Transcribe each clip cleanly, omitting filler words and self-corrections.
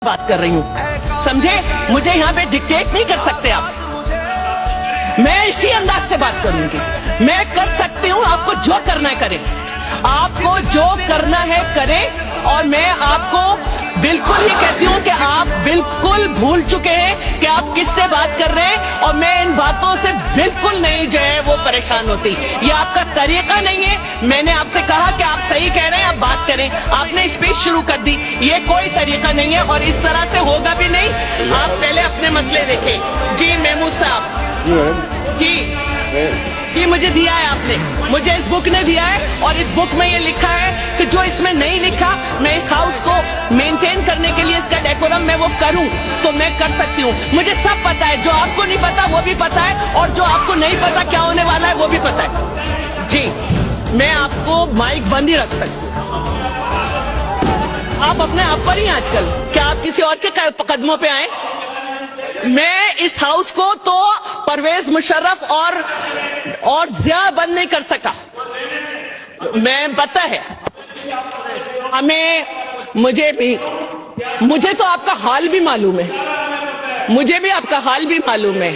बात कर रही हूँ, समझे? मुझे यहाँ पे डिक्टेट नहीं कर सकते आप। मैं इसी अंदाज से बात करूंगी। मैं कर सकती हूँ, आपको जो करना है करें, आपको जो करना है करें। और मैं आपको बिल्कुल ये कहती हूँ कि आप बिल्कुल भूल चुके हैं कि आप किससे बात कर रहे हैं, और मैं इन बातों से बिल्कुल नहीं जो है वो परेशान होती। ये आपका तरीका नहीं है। मैंने आपसे कहा कि आप सही कह रहे हैं, आप बात करें, आपने स्पीच शुरू कर दी। ये कोई तरीका नहीं है और इस तरह से होगा भी नहीं। आप पहले अपने मसले देखें। जी महमूद साहब कि मुझे दिया है आपने, मुझे इस बुक ने दिया है, और इस बुक में ये लिखा है कि जो इसमें नहीं लिखा, मैं इस हाउस को मेंटेन करने के लिए इसका डेकोरम मैं वो करूं तो मैं कर सकती हूं। मुझे सब पता है, जो आपको नहीं पता वो भी पता है, और जो आपको नहीं पता क्या होने वाला है वो भी पता है। जी मैं आपको माइक बंद ही रख सकती हूँ। आप अपने आप पर ही आजकल, क्या आप किसी और के कदमों पे आए? मैं इस हाउस को तो परवेज मुशर्रफ और जिया बंद नहीं कर सका। मैं पता है मुझे तो आपका हाल भी मालूम है, मुझे भी आपका हाल भी मालूम है।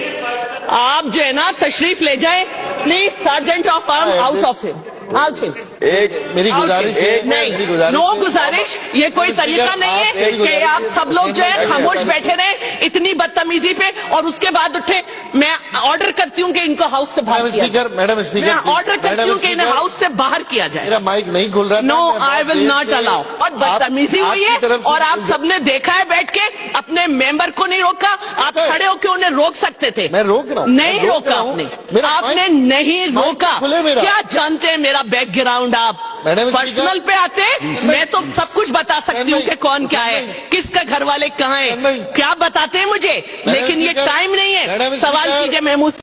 आप जो है ना तशरीफ ले जाए please, sergeant of arm out of him, out him. एक मेरी गुजारिश नहीं, नो गुजारिश, ये कोई तरीका नहीं है कि आप सब लोग जो है खामोश बैठे रहे इतनी बदतमीजी पे और उसके बाद उठे। मैं ऑर्डर करती हूँ कि इनको हाउस से बाहर किया जाए। मैडम स्पीकर, मैं ऑर्डर करती हूँ कि इन्हें हाउस से बाहर किया जाए। मेरा माइक नहीं खुल रहा। No, I will not allow. बहुत बदतमीजी हुई है और आप सबने देखा है बैठ के, अपने मेंबर को नहीं रोका। आप खड़े होकर उन्हें रोक सकते थे। मैं रोक रहा हूँ। नहीं रोका आपने नहीं रोका। क्या जानते हैं मेरा बैकग्राउंड? आप पर्सनल पे आते, मैं तो सब कुछ बता सकती हूँ कि कौन क्या है, किसका घर वाले कहाँ हैं, क्या बताते हैं मुझे, लेकिन ये टाइम नहीं है। सवाल कीजिए महमूद।